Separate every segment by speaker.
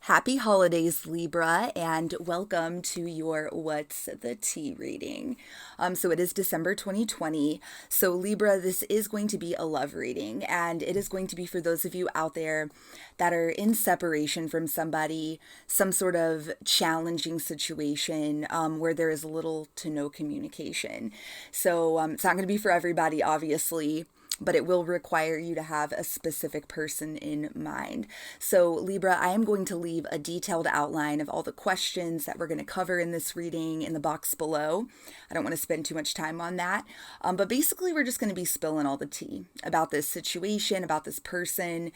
Speaker 1: Happy holidays, Libra, and welcome to your What's the Tea reading. So it is December 2020. So, Libra, this is going to be a love reading, and it is going to be for those of you out there that are in separation from somebody, some sort of challenging situation where there is little to no communication. So, it's not going to be for everybody, obviously, but it will require you to have a specific person in mind. So, Libra, I am going to leave a detailed outline of all the questions that we're going to cover in this reading in the box below. I don't want to spend too much time on that, but basically we're just going to be spilling all the tea about this situation, about this person,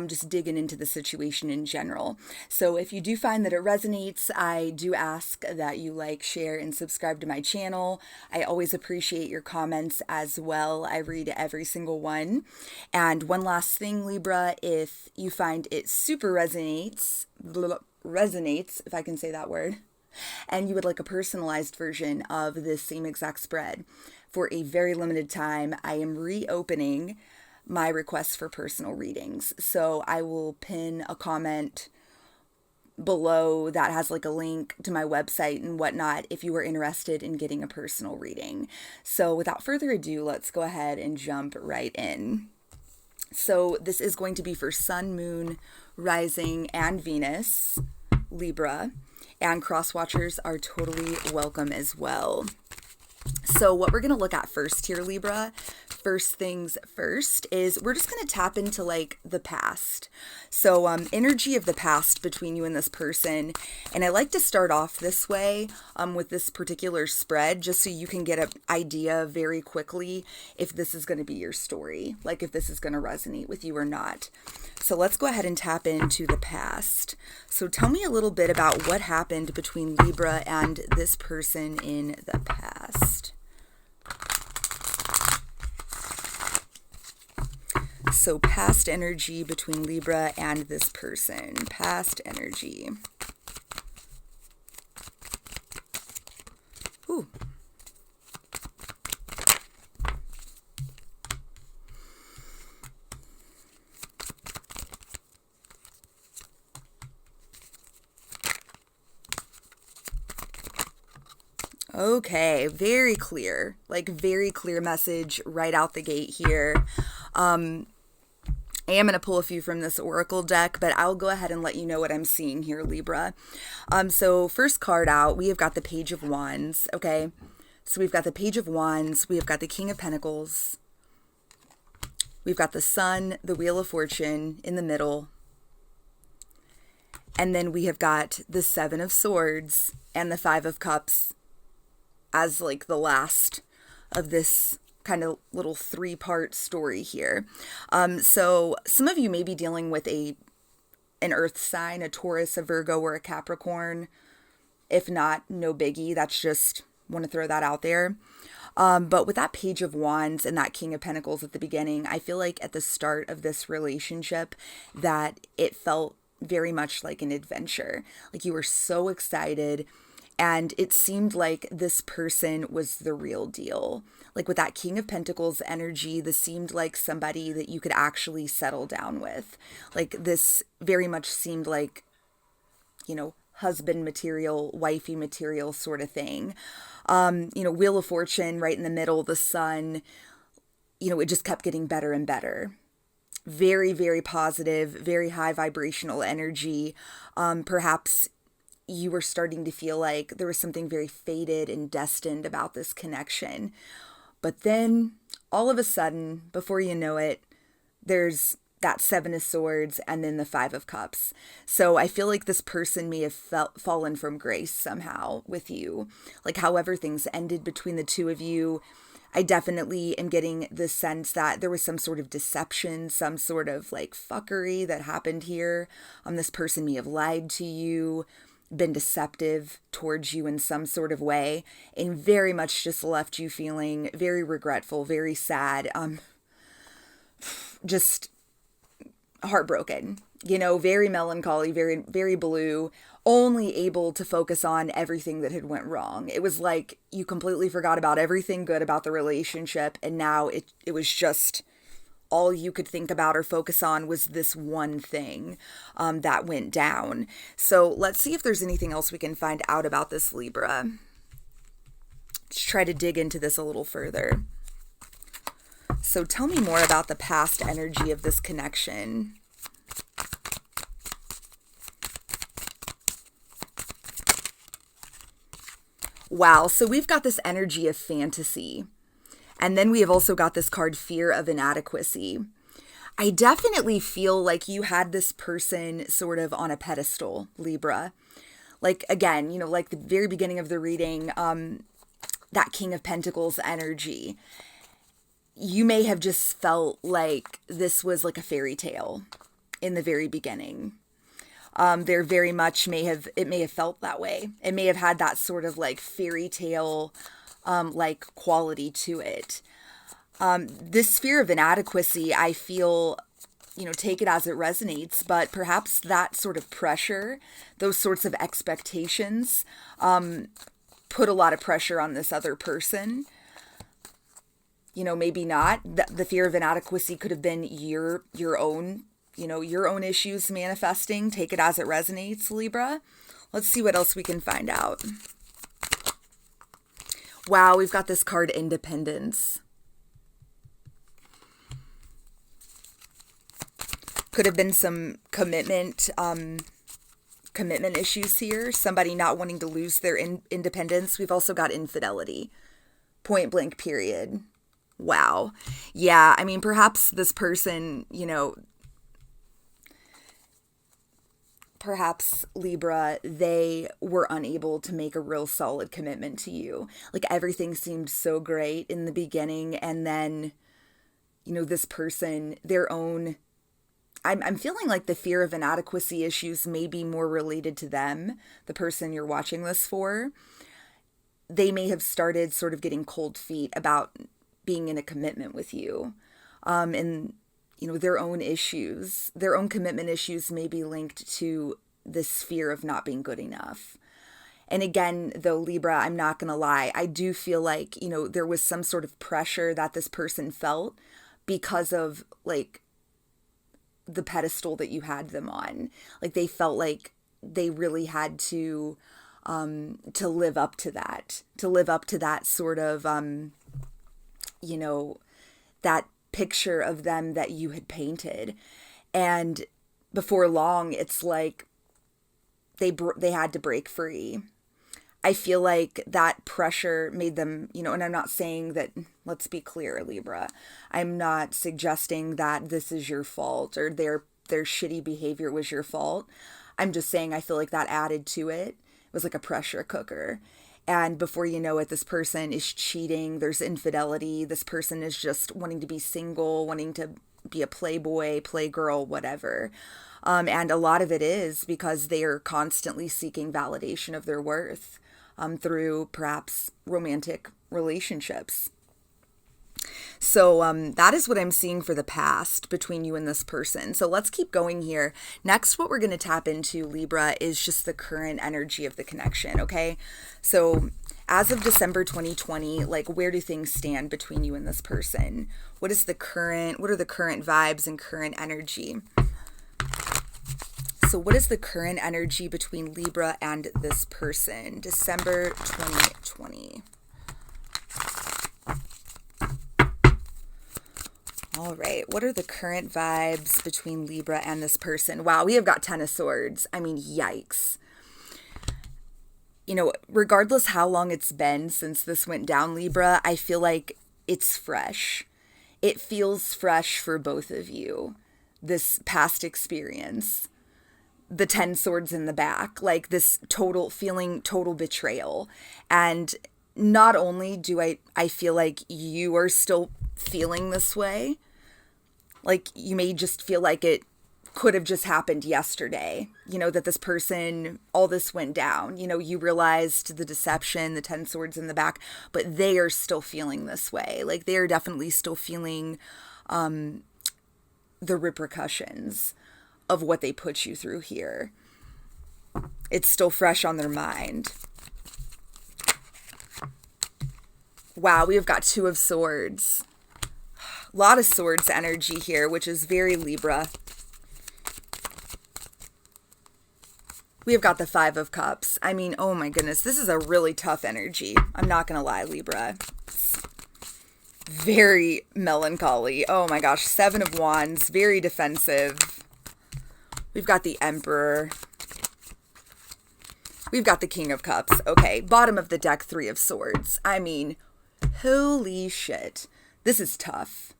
Speaker 1: just digging into the situation in general. So if you do find that it resonates, I do ask that you like, share, and subscribe to my channel. I always appreciate your comments as well. I read every single one. And one last thing, Libra, if you find it super resonates, if I can say that word, and you would like a personalized version of this same exact spread, for a very limited time, I am reopening my requests for personal readings. So I will pin a comment below that has like a link to my website and whatnot if you are interested in getting a personal reading. So without further ado, let's go ahead and jump right in. So this is going to be for Sun, Moon, Rising, and Venus, Libra, and cross watchers are totally welcome as well. So what we're going to look at first here, Libra, first things first, is we're just going to tap into like the past. So energy of the past between you and this person. And I like to start off this way with this particular spread, just so you can get an idea very quickly if this is going to be your story, like if this is going to resonate with you or not. So let's go ahead and tap into the past. So tell me a little bit about what happened between Libra and this person in the past. So past energy between Libra and this person. Past energy. Ooh. Okay, very clear, like very clear message right out the gate here. I am going to pull a few from this Oracle deck, but I'll go ahead and let you know what I'm seeing here, Libra. So first card out, we have got the Page of Wands, okay? So we've got the Page of Wands, we have got the King of Pentacles, we've got the Sun, the Wheel of Fortune in the middle, and then we have got the Seven of Swords and the Five of Cups as like the last of this kind of little three-part story here. So some of you may be dealing with an earth sign, a Taurus, a Virgo, or a Capricorn. If not, no biggie. That's just, want to throw that out there. But with that Page of Wands and that King of Pentacles at the beginning, I feel like at the start of this relationship that it felt very much like an adventure. Like you were so excited, and it seemed like this person was the real deal. Like with that King of Pentacles energy, this seemed like somebody that you could actually settle down with. Like this very much seemed like, you know, husband material, wifey material sort of thing. Wheel of Fortune right in the middle, the Sun, it just kept getting better and better. Very, very positive, very high vibrational energy. Perhaps you were starting to feel like there was something very fated and destined about this connection. But then all of a sudden, before you know it, there's that Seven of Swords and then the Five of Cups. So I feel like this person may have fallen from grace somehow with you. Like however things ended between the two of you, I definitely am getting the sense that there was some sort of deception, some sort of like fuckery that happened here. This person may have lied to you, been deceptive towards you in some sort of way, and very much just left you feeling very regretful, very sad, just heartbroken, very melancholy, very, very blue, only able to focus on everything that had went wrong. It was like you completely forgot about everything good about the relationship, and now it was just all you could think about or focus on was this one thing that went down. So let's see if there's anything else we can find out about this Libra. Let's try to dig into this a little further. So tell me more about the past energy of this connection. Wow, so we've got this energy of fantasy. And then we have also got this card, fear of inadequacy. I definitely feel like you had this person sort of on a pedestal, Libra. Like, again, you know, like the very beginning of the reading, that King of Pentacles energy. You may have just felt like this was like a fairy tale in the very beginning. There very much may have felt that way. It may have had that sort of like fairy tale like quality to it. This fear of inadequacy, I feel, you know, take it as it resonates, but perhaps that sort of pressure, those sorts of expectations, put a lot of pressure on this other person. You know, maybe not. The fear of inadequacy could have been your own, you know, your own issues manifesting. Take it as it resonates, Libra. Let's see what else we can find out. Wow, we've got this card, independence. Could have been some commitment issues here. Somebody not wanting to lose their independence. We've also got infidelity. Point blank, period. Wow. Yeah, I mean, perhaps this person, you know, perhaps Libra, they were unable to make a real solid commitment to you. Like everything seemed so great in the beginning, and then, you know, this person, their own, I'm feeling like the fear of inadequacy issues may be more related to them, the person you're watching this for. They may have started sort of getting cold feet about being in a commitment with you. And, you know, their own issues, their own commitment issues may be linked to this fear of not being good enough. And again, though, Libra, I'm not going to lie, I do feel like, you know, there was some sort of pressure that this person felt because of like the pedestal that you had them on. Like they felt like they really had to live up to that sort of, you know, that picture of them that you had painted. And before long, it's like they had to break free. I feel like that pressure made them, you know, and I'm not saying that, let's be clear, Libra, I'm not suggesting that this is your fault or their shitty behavior was your fault. I'm just saying I feel like that added to it. It was like a pressure cooker. And before you know it, this person is cheating. There's infidelity. This person is just wanting to be single, wanting to be a playboy, playgirl, whatever. And a lot of it is because they are constantly seeking validation of their worth through perhaps romantic relationships. So that is what I'm seeing for the past between you and this person. So let's keep going here. Next, what we're going to tap into, Libra, is just the current energy of the connection, okay? So as of December 2020, like where do things stand between you and this person? What are the current vibes and current energy? So what is the current energy between Libra and this person? December 2020. All right, what are the current vibes between Libra and this person? Wow, we have got Ten of Swords. I mean, yikes. You know, regardless how long it's been since this went down, Libra, I feel like it's fresh. It feels fresh for both of you, this past experience. The 10 swords in the back, like this total betrayal. And not only do I feel like you are still feeling this way, like you may just feel like it could have just happened yesterday, you know, that this person, all this went down, you know, you realized the deception, the 10 swords in the back, but they are still feeling this way. Like they are definitely still feeling the repercussions of what they put you through here. It's still fresh on their mind. Wow, we have got Two of Swords. A lot of swords energy here, which is very Libra. We have got the Five of Cups. I mean, oh my goodness, this is a really tough energy. I'm not going to lie, Libra. It's very melancholy. Oh my gosh, Seven of Wands, very defensive. We've got the Emperor. We've got the King of Cups. Okay, bottom of the deck, Three of Swords. I mean, holy shit. This is tough.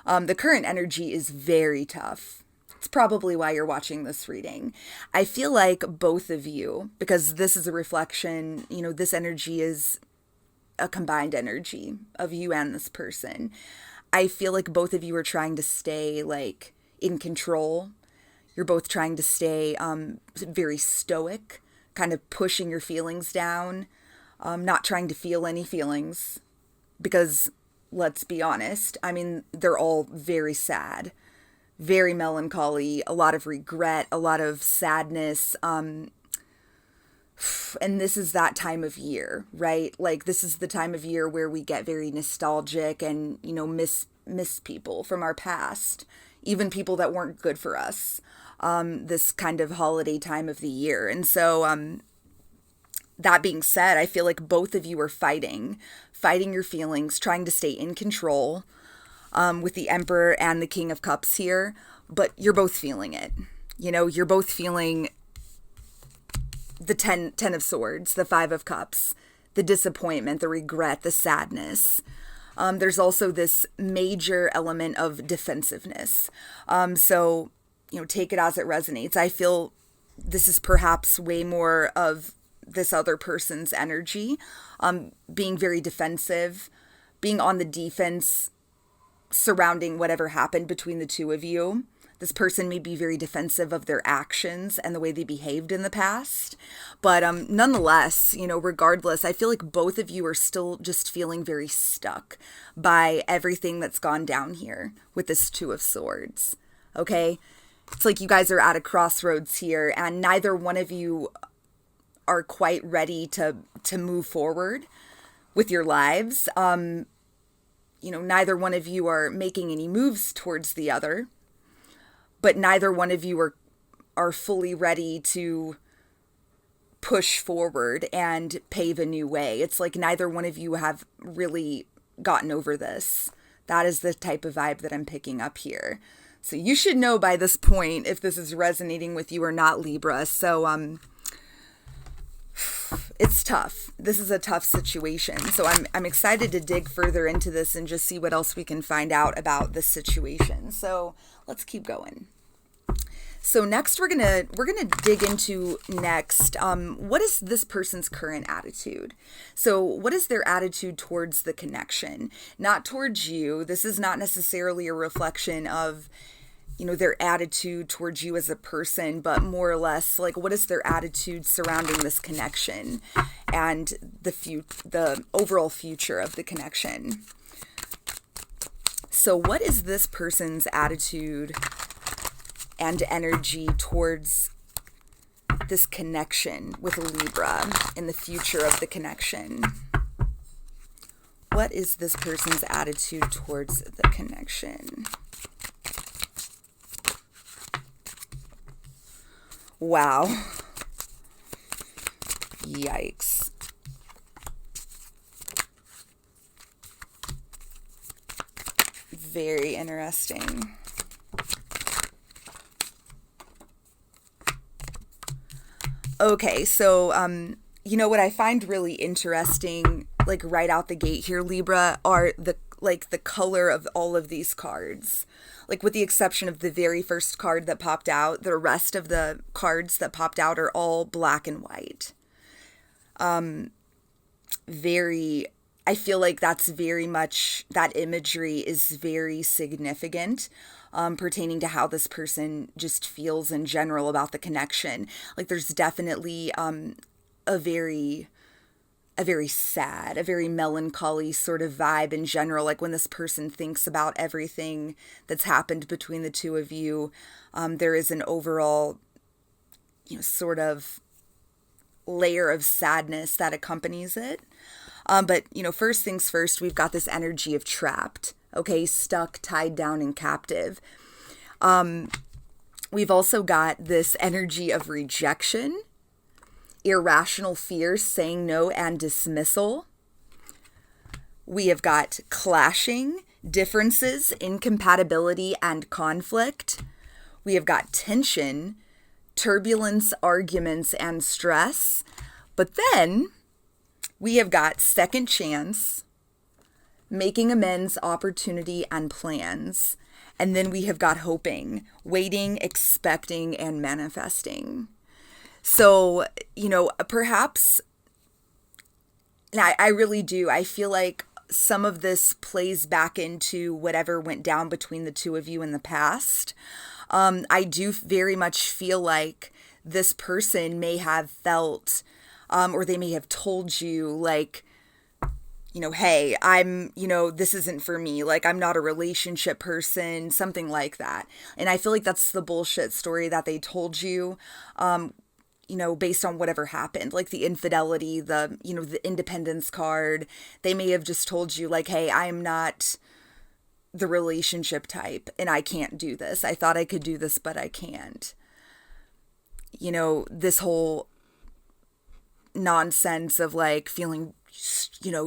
Speaker 1: The current energy is very tough. It's probably why you're watching this reading. I feel like both of you, because this is a reflection, this energy is a combined energy of you and this person. I feel like both of you are trying to stay like in control. You're both trying to stay very stoic, kind of pushing your feelings down, not trying to feel any feelings, because let's be honest, I mean, they're all very sad, very melancholy, a lot of regret, a lot of sadness. And this is that time of year, right? Like, this is the time of year where we get very nostalgic and, miss people from our past, even people that weren't good for us, this kind of holiday time of the year. And so, that being said, I feel like both of you are fighting your feelings, trying to stay in control, with the Emperor and the King of Cups here, but you're both feeling it. You're both feeling the Ten of Swords, the Five of Cups, the disappointment, the regret, the sadness. There's also this major element of defensiveness. So, take it as it resonates. I feel this is perhaps way more of this other person's energy, being very defensive, being on the defense surrounding whatever happened between the two of you. This person may be very defensive of their actions and the way they behaved in the past. But nonetheless, regardless, I feel like both of you are still just feeling very stuck by everything that's gone down here with this Two of Swords. Okay? It's like you guys are at a crossroads here, and neither one of you are quite ready to move forward with your lives. Neither one of you are making any moves towards the other, but neither one of you are fully ready to push forward and pave a new way. It's like neither one of you have really gotten over this. That is the type of vibe that I'm picking up here. So you should know by this point if this is resonating with you or not, Libra. So it's tough. This is a tough situation. So I'm excited to dig further into this and just see what else we can find out about this situation. So let's keep going. So next we're gonna dig into what is this person's current attitude? So what is their attitude towards the connection? Not towards you. This is not necessarily a reflection of their attitude towards you as a person, but more or less like what is their attitude surrounding this connection and the overall future of the connection. So what is this person's attitude and energy towards this connection with Libra in the future of the connection? What is this person's attitude towards the connection? Wow. Yikes. Very interesting. Okay, so what I find really interesting, like right out the gate here, Libra, are the color of all of these cards. Like with the exception of the very first card that popped out, the rest of the cards that popped out are all black and white. I feel like that's very much, that imagery is very significant, pertaining to how this person just feels in general about the connection. Like there's definitely a very sad, a very melancholy sort of vibe in general. Like when this person thinks about everything that's happened between the two of you, there is an overall, sort of layer of sadness that accompanies it. But first things first, we've got this energy of trapped. okay? Stuck, tied down, and captive. We've also got this energy of rejection, irrational fears, saying no, and dismissal. We have got clashing, differences, incompatibility, and conflict. We have got tension, turbulence, arguments, and stress. But then we have got second chance, making amends, opportunity, and plans. And then we have got hoping, waiting, expecting, and manifesting. So, perhaps, and I really do, I feel like some of this plays back into whatever went down between the two of you in the past. I do very much feel like this person may have felt, or they may have told you, like, hey, this isn't for me. Like, I'm not a relationship person, something like that. And I feel like that's the bullshit story that they told you, based on whatever happened, like the infidelity, the independence card. They may have just told you, like, hey, I'm not the relationship type and I can't do this. I thought I could do this, but I can't. This whole nonsense of like feeling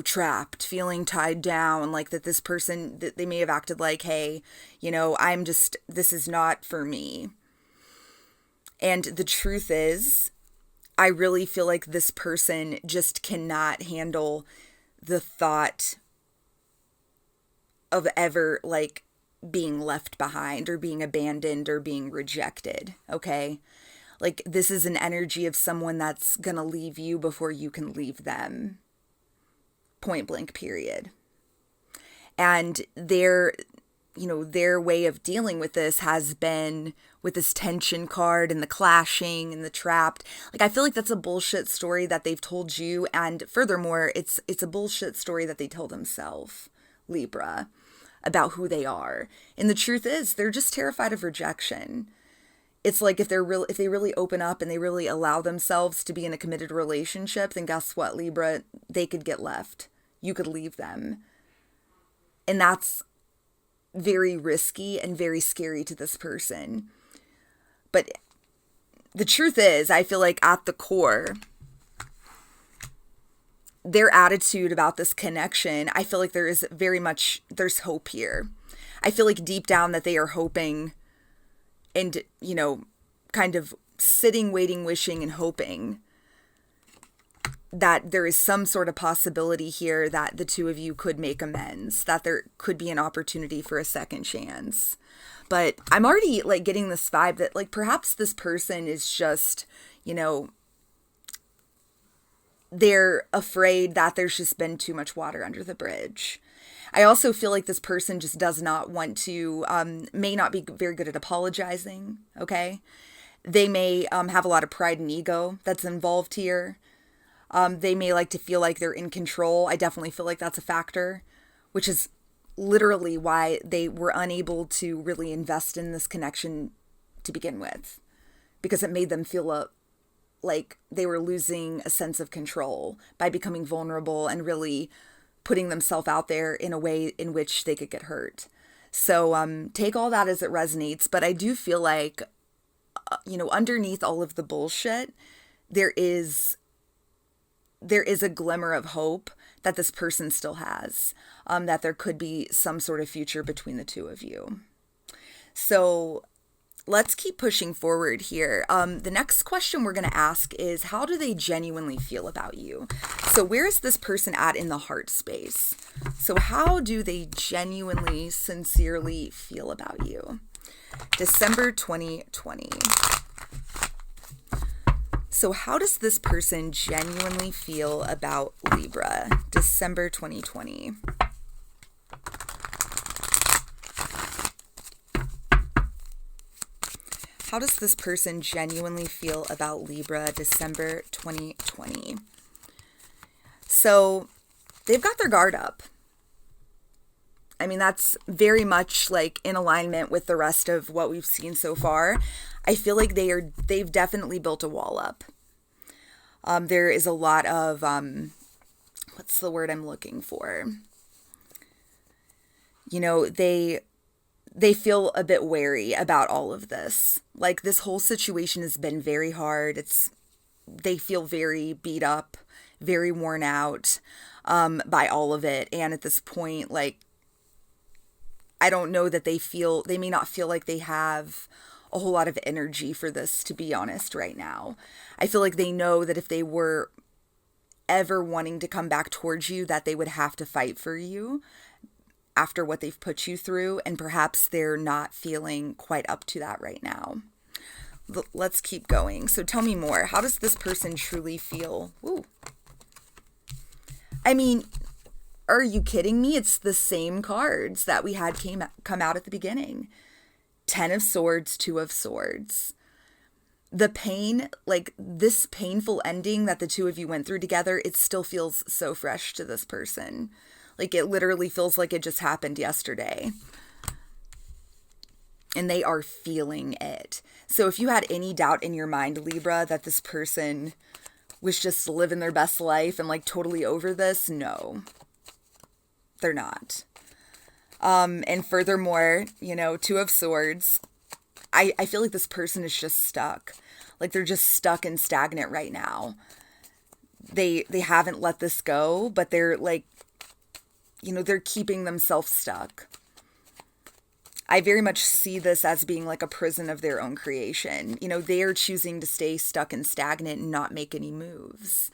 Speaker 1: trapped, feeling tied down, like that this person, that they may have acted like, hey, this is not for me. And the truth is, I really feel like this person just cannot handle the thought of ever like being left behind or being abandoned or being rejected. Okay. Like, this is an energy of someone that's going to leave you before you can leave them. Point blank, period. And their way of dealing with this has been with this tension card and the clashing and the trapped. Like, I feel like that's a bullshit story that they've told you. And furthermore, it's a bullshit story that they tell themselves, Libra, about who they are. And the truth is, they're just terrified of rejection. It's like if they really open up and they really allow themselves to be in a committed relationship, then guess what, Libra? They could get left. You could leave them. And that's very risky and very scary to this person. But the truth is, I feel like at the core, their attitude about this connection, I feel like there's hope here. I feel like deep down that they are hoping and, kind of sitting, waiting, wishing, and hoping that there is some sort of possibility here that the two of you could make amends, that there could be an opportunity for a second chance. But I'm already like getting this vibe that like perhaps this person is just, they're afraid that there's just been too much water under the bridge. I also feel like this person just does not want to, may not be very good at apologizing, okay? They may have a lot of pride and ego that's involved here. They may like to feel like they're in control. I definitely feel like that's a factor, which is literally why they were unable to really invest in this connection to begin with, because it made them feel like they were losing a sense of control by becoming vulnerable and really putting themselves out there in a way in which they could get hurt. So take all that as it resonates. But I do feel like, underneath all of the bullshit, there is a glimmer of hope that this person still has, that there could be some sort of future between the two of you. So let's keep pushing forward here. The next question we're going to ask is, how do they genuinely feel about you? So where is this person at in the heart space? So how do they genuinely, sincerely feel about you? December 2020. So how does this person genuinely feel about Libra? December 2020. How does this person genuinely feel about Libra, December 2020? So they've got their guard up. I mean, that's very much like in alignment with the rest of what we've seen so far. I feel like they've definitely built a wall up. There is a lot of, what's the word I'm looking for? They feel a bit wary about all of this. Like, this whole situation has been very hard. They feel very beat up, very worn out by all of it. And at this point, like, I don't know that they may not feel like they have a whole lot of energy for this, to be honest, right now. I feel like they know that if they were ever wanting to come back towards you, that they would have to fight for you after what they've put you through, and perhaps they're not feeling quite up to that right now. Let's keep going. So tell me more. How does this person truly feel? Ooh. I mean, are you kidding me? It's the same cards that we had come out at the beginning. 10 of Swords, 2 of Swords. The pain, like this painful ending that the two of you went through together, it still feels so fresh to this person. Like, it literally feels like it just happened yesterday. And they are feeling it. So if you had any doubt in your mind, Libra, that this person was just living their best life and like totally over this, no, they're not. And furthermore, 2 of Swords, I feel like this person is just stuck. Like, they're just stuck and stagnant right now. They haven't let this go, but they're like, they're keeping themselves stuck. I very much see this as being like a prison of their own creation. They are choosing to stay stuck and stagnant and not make any moves.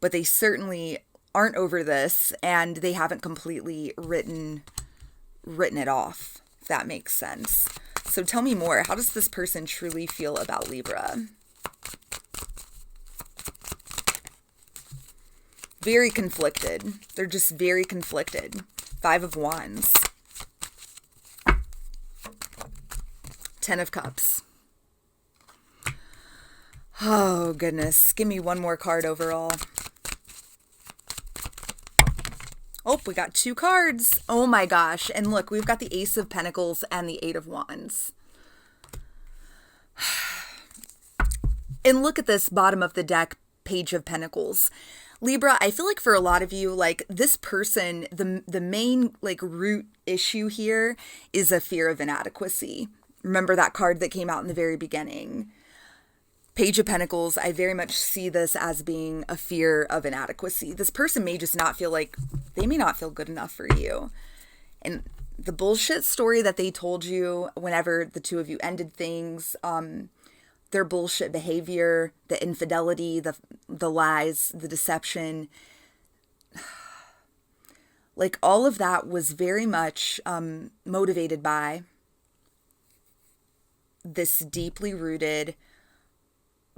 Speaker 1: But they certainly aren't over this, and they haven't completely written it off, if that makes sense. So tell me more. How does this person truly feel about Libra? Very conflicted. They're just very conflicted. 5 of Wands. 10 of Cups. Oh, goodness. Give me one more card overall. Oh, we got 2 cards. Oh my gosh. And look, we've got the Ace of Pentacles and the 8 of Wands. And look at this bottom of the deck, Page of Pentacles. Libra, I feel like for a lot of you, like, this person, the main like root issue here is a fear of inadequacy. Remember that card that came out in the very beginning? Page of Pentacles, I very much see this as being a fear of inadequacy. This person may just not feel like, they may not feel good enough for you. And the bullshit story that they told you whenever the two of you ended things, their bullshit behavior, the infidelity, the lies, the deception, like all of that was very much motivated by this deeply rooted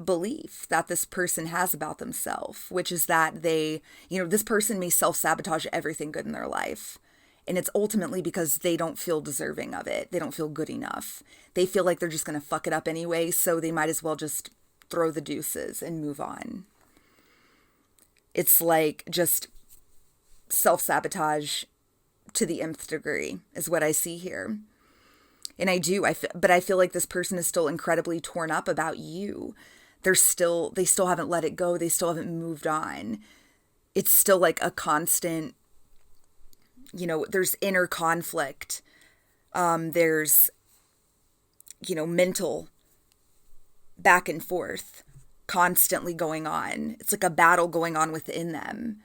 Speaker 1: belief that this person has about themselves, which is that this person may self-sabotage everything good in their life. And it's ultimately because they don't feel deserving of it. They don't feel good enough. They feel like they're just going to fuck it up anyway, so they might as well just throw the deuces and move on. It's like just self-sabotage to the nth degree is what I see here. And I feel like this person is still incredibly torn up about you. They still haven't let it go. They still haven't moved on. It's still like a constant, there's inner conflict. There's, mental back and forth constantly going on. It's like a battle going on within them.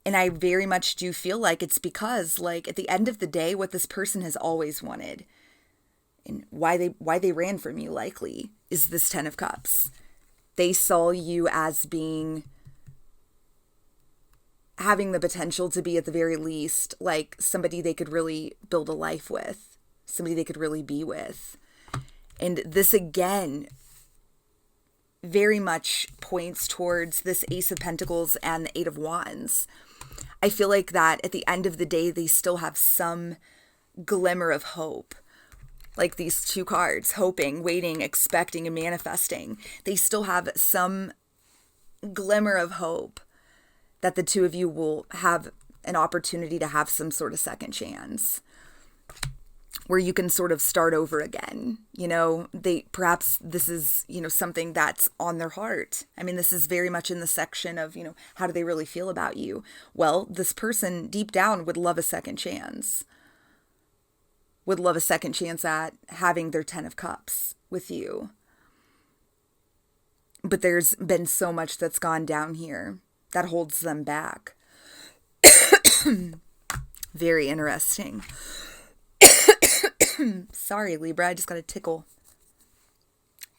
Speaker 1: And I very much do feel like it's because, like, at the end of the day, what this person has always wanted and why they ran from you likely is this 10 of Cups. They saw you as having the potential to be, at the very least, like somebody they could really build a life with, somebody they could really be with. And this again very much points towards this Ace of Pentacles and the 8 of Wands. I feel like that at the end of the day, they still have some glimmer of hope. Like these 2 cards, hoping, waiting, expecting, and manifesting. They still have some glimmer of hope that the two of you will have an opportunity to have some sort of second chance where you can sort of start over again. Perhaps this is, something that's on their heart. I mean, this is very much in the section of, how do they really feel about you? Well, this person deep down would love a second chance. would love a second chance at having their 10 of Cups with you. But there's been so much that's gone down here that holds them back. Very interesting. Sorry, Libra, I just got a tickle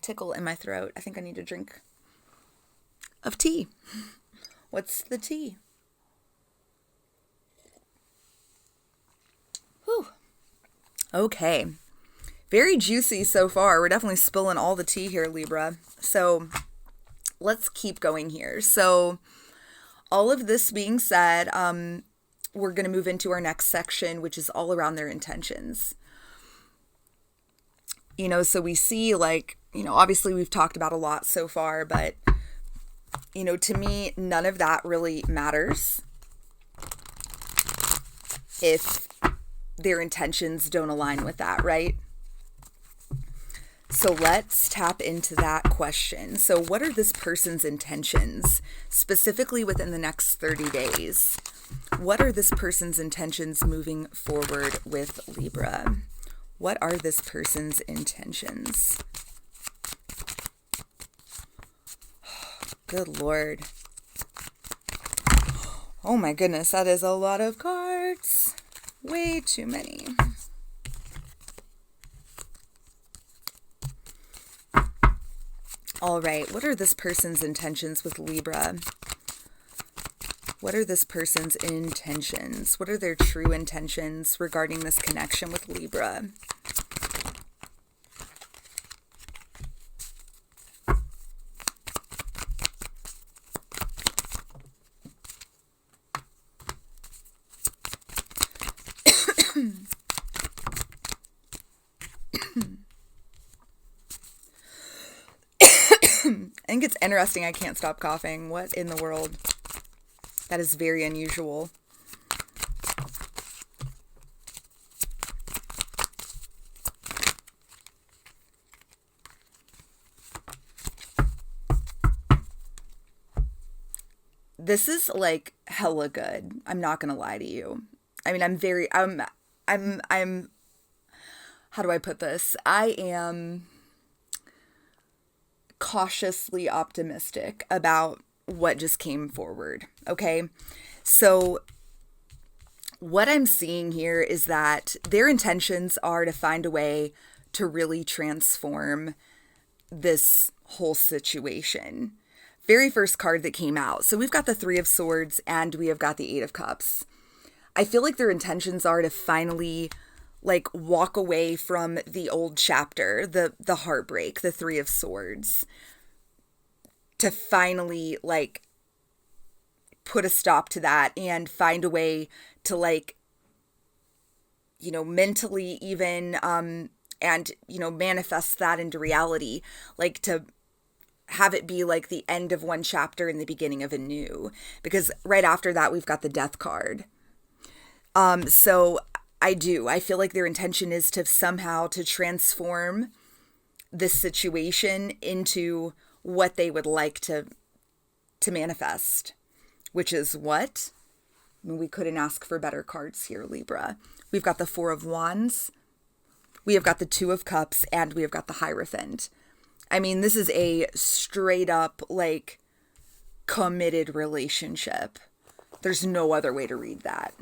Speaker 1: in my throat. I think I need a drink of tea. What's the tea? Whew. Okay. Very juicy so far. We're definitely spilling all the tea here, Libra. So let's keep going here. So all of this being said, we're going to move into our next section, which is all around their intentions. You know, so we see like, you know, obviously we've talked about a lot so far, but, you know, to me, none of that really matters if their intentions don't align with that, right? So let's tap into that question. So what are this person's intentions, specifically within the next 30 days? What are this person's intentions moving forward with Libra? What are this person's intentions? Good Lord. Oh my goodness, that is a lot of cards. Way too many. All right, what are this person's intentions with Libra? What are this person's intentions? What are their true intentions regarding this connection with Libra? I think it's interesting I can't stop coughing. What in the world? That is very unusual. This is like hella good. I'm not gonna lie to you. I mean, I'm how do I put this? I am cautiously optimistic about what just came forward. Okay. So what I'm seeing here is that their intentions are to find a way to really transform this whole situation. Very first card that came out. So we've got the Three of Swords and we have got the Eight of Cups. I feel like their intentions are to finally like walk away from the old chapter, the heartbreak, the Three of Swords, to finally like put a stop to that and find a way to like, you know, mentally even, and, you know, manifest that into reality, like to have it be like the end of one chapter and the beginning of a new, because right after that, we've got the Death card. So I feel like their intention is to somehow to transform this situation into what they would like to manifest, which is what? I mean, we couldn't ask for better cards here, Libra. We've got the Four of Wands, we have got the Two of Cups, and we have got the Hierophant. I mean, this is a straight up, like, committed relationship. There's no other way to read that.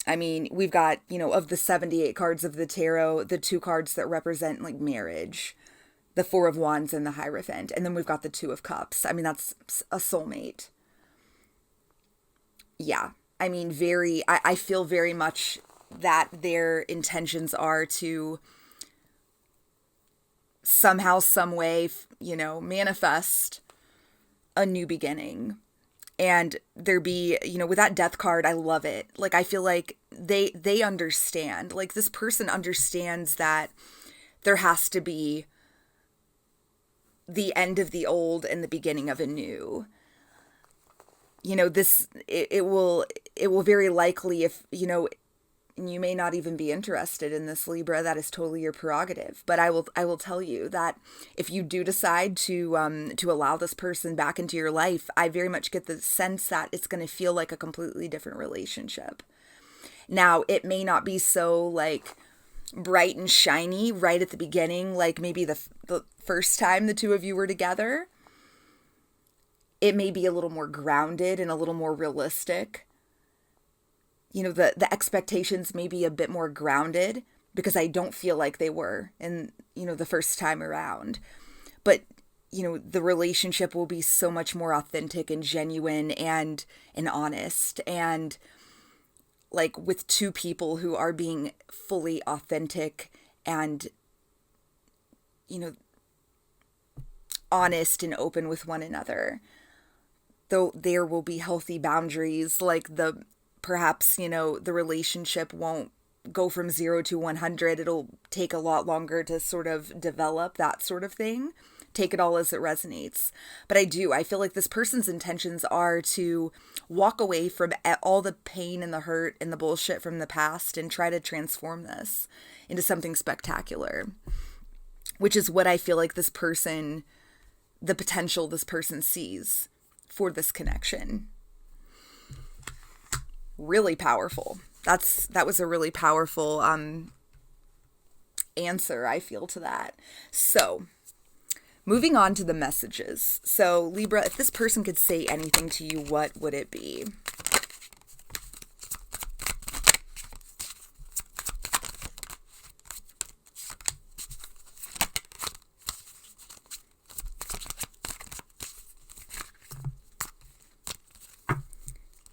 Speaker 1: I mean, we've got, you know, of the 78 cards of the tarot, the two cards that represent, like, marriage, the Four of Wands and the Hierophant. And then we've got the Two of Cups. I mean, that's a soulmate. Yeah. I mean, I feel very much that their intentions are to somehow, some way, you know, manifest a new beginning. And there be, you know, with that Death card, I love it. Like, I feel like they understand. Like, this person understands that there has to be the end of the old and the beginning of a new. You know, this, it will very likely, if, you know, and you may not even be interested in this, Libra, that is totally your prerogative. But I will tell you that if you do decide to allow this person back into your life, I very much get the sense that it's going to feel like a completely different relationship. Now, it may not be so like, bright and shiny right at the beginning, like maybe the first time the two of you were together. It may be a little more grounded and a little more realistic. The expectations may be a bit more grounded because I don't feel like they were in, the first time around. But, the relationship will be so much more authentic and genuine and honest, and like with two people who are being fully authentic and, honest and open with one another. Though there will be healthy boundaries, like perhaps, the relationship won't go from 0 to 100. It'll take a lot longer to sort of develop that sort of thing. Take it all as it resonates. But I feel like this person's intentions are to walk away from all the pain and the hurt and the bullshit from the past and try to transform this into something spectacular, which is what I feel like the potential this person sees for this connection. Really powerful. That was a really powerful answer, I feel, to that. So, moving on to the messages. So, Libra, if this person could say anything to you, what would it be?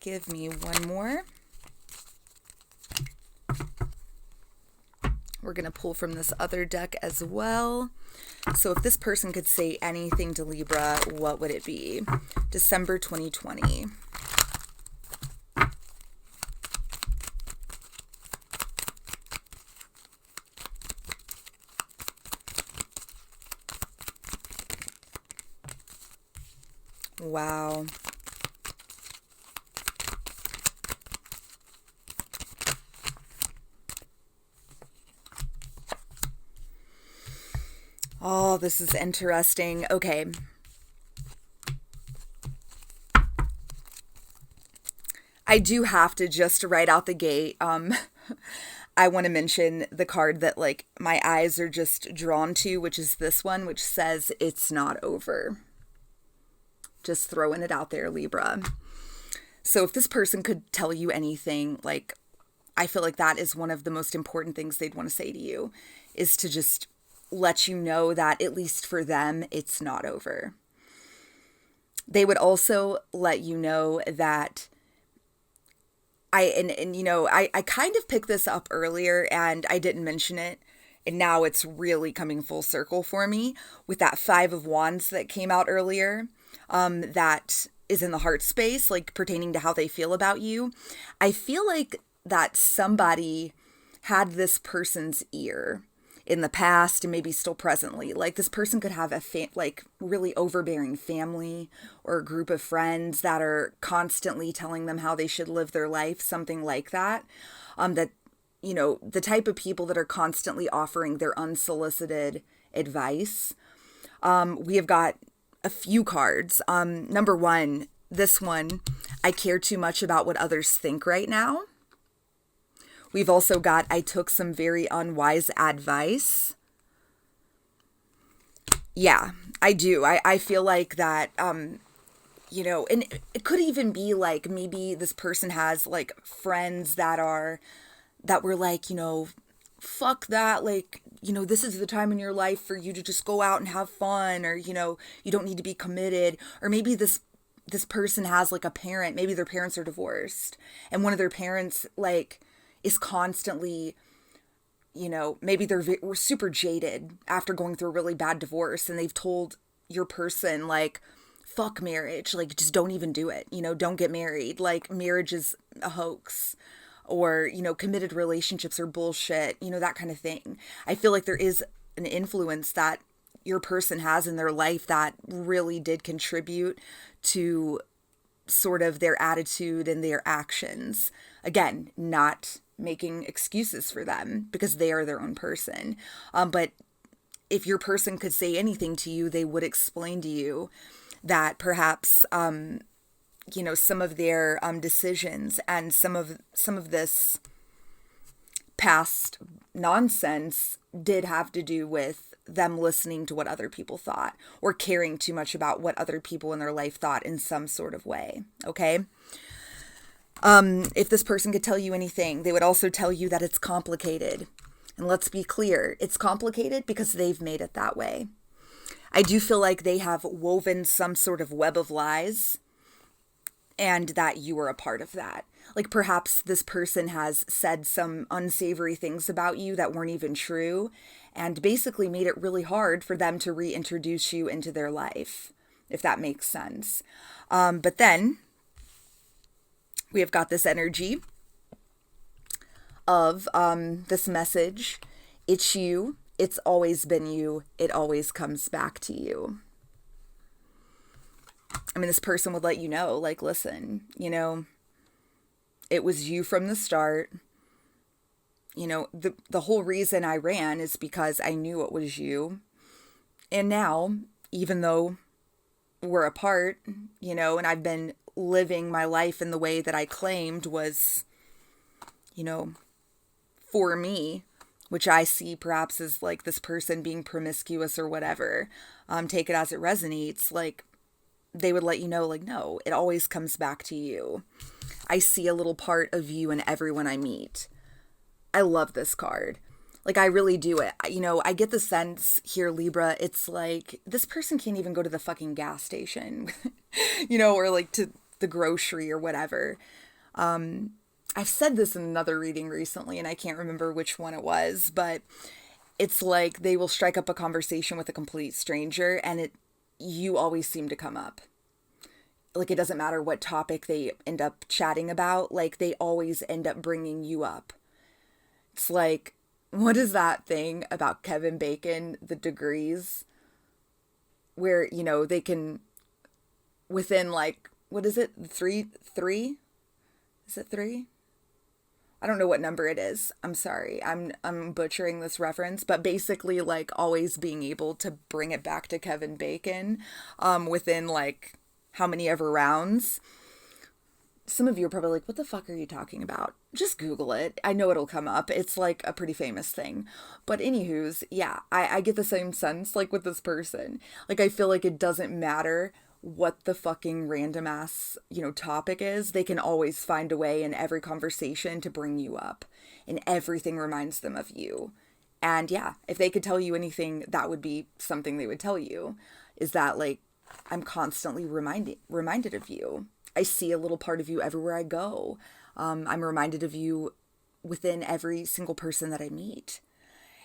Speaker 1: Give me one more. We're going to pull from this other deck as well. So if this person could say anything to Libra, what would it be? December 2020. Wow. Oh, this is interesting. Okay. I do have to just right out the gate, I want to mention the card that like my eyes are just drawn to, which is this one, which says it's not over. Just throwing it out there, Libra. So if this person could tell you anything, like, I feel like that is one of the most important things they'd want to say to you, is to just let you know that at least for them, it's not over. They would also let you know that I kind of picked this up earlier and I didn't mention it. And now it's really coming full circle for me with that 5 of Wands that came out earlier. That is in the heart space, like pertaining to how they feel about you. I feel like that somebody had this person's ear in the past and maybe still presently. Like this person could have a really overbearing family or a group of friends that are constantly telling them how they should live their life, something like that. The type of people that are constantly offering their unsolicited advice. We have got a few cards. Number 1, this one, I care too much about what others think right now. We've also got, I took some very unwise advice. Yeah, I do. I feel like that, and it could even be like maybe this person has like friends that were like, fuck that. Like, this is the time in your life for you to just go out and have fun, or, you don't need to be committed. Or maybe this person has like a parent, maybe their parents are divorced and one of their parents like is constantly, maybe they're super jaded after going through a really bad divorce and they've told your person like, fuck marriage, like just don't even do it, don't get married, like marriage is a hoax, or, committed relationships are bullshit, that kind of thing. I feel like there is an influence that your person has in their life that really did contribute to sort of their attitude and their actions. Again, not making excuses for them because they are their own person. But if your person could say anything to you, they would explain to you that perhaps, some of their decisions and some of this past nonsense did have to do with them listening to what other people thought or caring too much about what other people in their life thought in some sort of way. Okay. If this person could tell you anything, they would also tell you that it's complicated. And let's be clear, it's complicated because they've made it that way. I do feel like they have woven some sort of web of lies and that you were a part of that. Like perhaps this person has said some unsavory things about you that weren't even true and basically made it really hard for them to reintroduce you into their life, if that makes sense. But then we have got this energy of this message. It's you. It's always been you. It always comes back to you. I mean, this person would let you know, like, listen, it was you from the start. The whole reason I ran is because I knew it was you. And now, even though we're apart, and I've been living my life in the way that I claimed was, for me, which I see perhaps as like this person being promiscuous or whatever, take it as it resonates, like they would let you know, like, no, it always comes back to you. I see a little part of you in everyone I meet. I love this card. Like, I really do it. I get the sense here, Libra, it's like this person can't even go to the fucking gas station, or like to the grocery or whatever. I've said this in another reading recently, and I can't remember which one it was, but it's like they will strike up a conversation with a complete stranger, and you always seem to come up. Like, it doesn't matter what topic they end up chatting about, like, they always end up bringing you up. It's like, what is that thing about Kevin Bacon, the degrees, where, they can, within like, what is it, three? Is it 3? I don't know what number it is. I'm sorry. I'm butchering this reference, but basically like always being able to bring it back to Kevin Bacon within like how many ever rounds. Some of you are probably like, what the fuck are you talking about? Just Google it. I know it'll come up. It's like a pretty famous thing. But anywho's, yeah, I get the same sense like with this person. Like, I feel like it doesn't matter what the fucking random ass, topic is. They can always find a way in every conversation to bring you up, and everything reminds them of you. And yeah, if they could tell you anything, that would be something they would tell you, is that like, I'm constantly reminded of you. I see a little part of you everywhere I go. I'm reminded of you within every single person that I meet.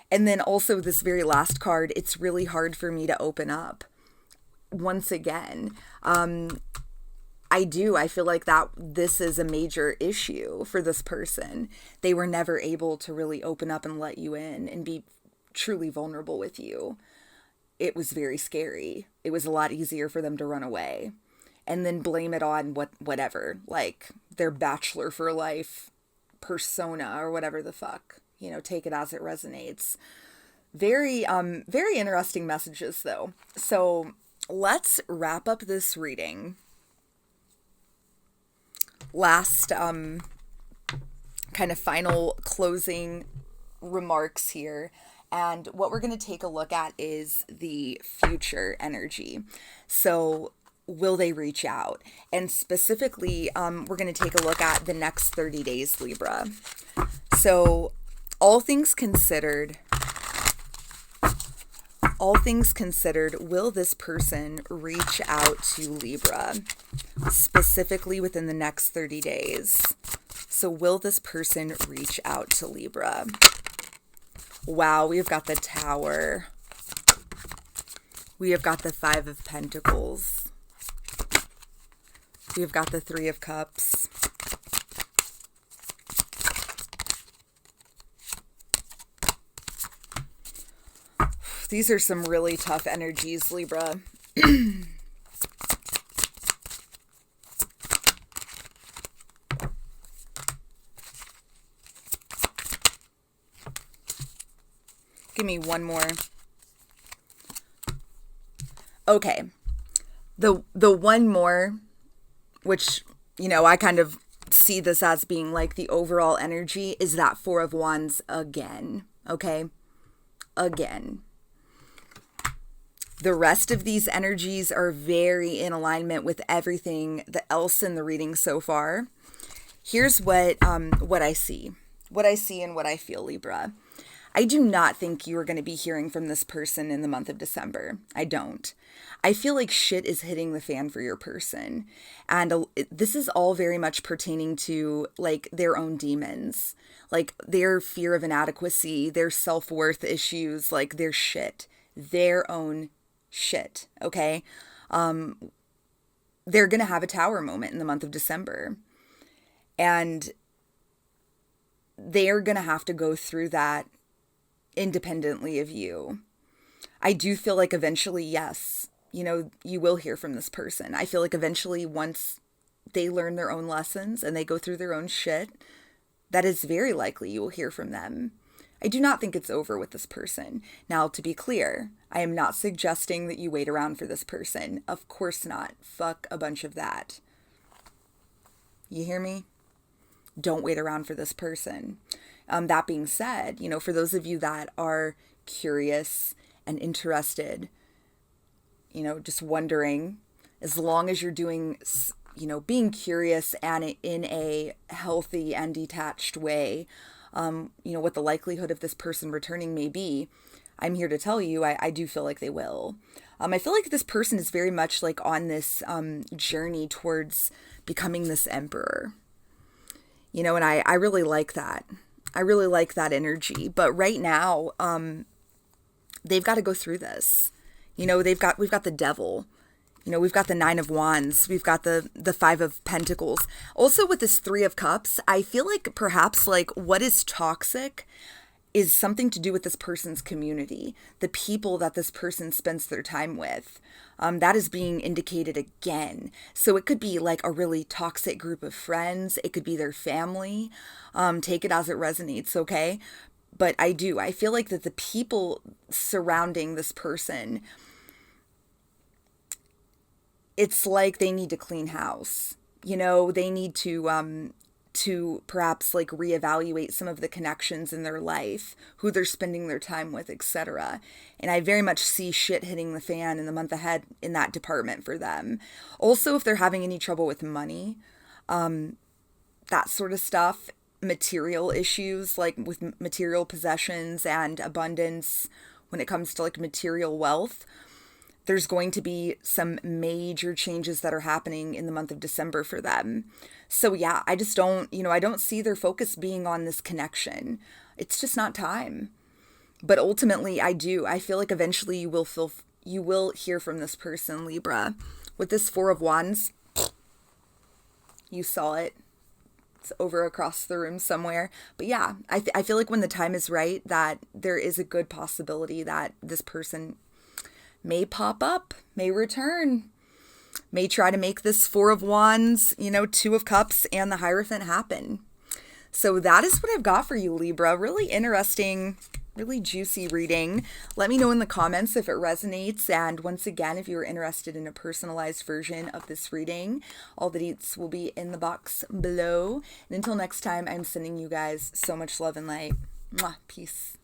Speaker 1: And then also this very last card, it's really hard for me to open up. Once again, I feel like that this is a major issue for this person. They were never able to really open up and let you in and be truly vulnerable with you. It was very scary. It was a lot easier for them to run away and then blame it on whatever, like their bachelor for life persona or whatever the fuck, take it as it resonates. Very interesting messages though. So let's wrap up this reading. Last kind of final closing remarks here. And what we're going to take a look at is the future energy. So will they reach out? And specifically, we're going to take a look at the next 30 days, Libra. So all things considered, will this person reach out to Libra, specifically within the next 30 days? So will this person reach out to Libra? Wow, we've got the Tower. We have got the 5 of Pentacles. We have got the 3 of Cups. These are some really tough energies, Libra. Give me one more. Okay. The one more, which, I kind of see this as being like the overall energy, is that 4 of Wands again. okay? Again. The rest of these energies are very in alignment with everything else in the reading so far. Here's what I see. What I see and what I feel, Libra. I do not think you are going to be hearing from this person in the month of December. I don't. I feel like shit is hitting the fan for your person. And this is all very much pertaining to like their own demons, like their fear of inadequacy, their self-worth issues, like their shit, their own shit. Okay. They're going to have a tower moment in the month of December. And they're going to have to go through that independently of you. I do feel like eventually, yes, you will hear from this person. I feel like eventually once they learn their own lessons and they go through their own shit, that is very likely you will hear from them. I do not think it's over with this person. Now, to be clear, I am not suggesting that you wait around for this person. Of course not. Fuck a bunch of that. You hear me? Don't wait around for this person. That being said, for those of you that are curious and interested, just wondering, as long as you're doing, being curious and in a healthy and detached way, what the likelihood of this person returning may be, I'm here to tell you, I do feel like they will. I feel like this person is very much like on this journey towards becoming this emperor. And I really like that. I really like that energy. But right now, they've got to go through this. We've got the devil. We've got the 9 of Wands. We've got the 5 of Pentacles. Also with this 3 of Cups, I feel like perhaps like what is toxic is something to do with this person's community, the people that this person spends their time with. That is being indicated again. So it could be like a really toxic group of friends. It could be their family. Take it as it resonates, okay? But I feel like that the people surrounding this person, it's like they need to clean house. They need to perhaps like reevaluate some of the connections in their life, who they're spending their time with, etc. And I very much see shit hitting the fan in the month ahead in that department for them. Also, if they're having any trouble with money, that sort of stuff, material issues, like with material possessions and abundance when it comes to like material wealth, there's going to be some major changes that are happening in the month of December for them. So yeah, I just don't, I don't see their focus being on this connection. It's just not time. But ultimately, I feel like eventually you will hear from this person, Libra. With this 4 of Wands, you saw it. It's over across the room somewhere. But yeah, I feel like when the time is right, that there is a good possibility that this person may pop up, may return, may try to make this 4 of Wands, 2 of Cups and the Hierophant happen. So that is what I've got for you, Libra. Really interesting, really juicy reading. Let me know in the comments if it resonates. And once again, if you're interested in a personalized version of this reading, all the deets will be in the box below. And until next time, I'm sending you guys so much love and light. Mwah, peace.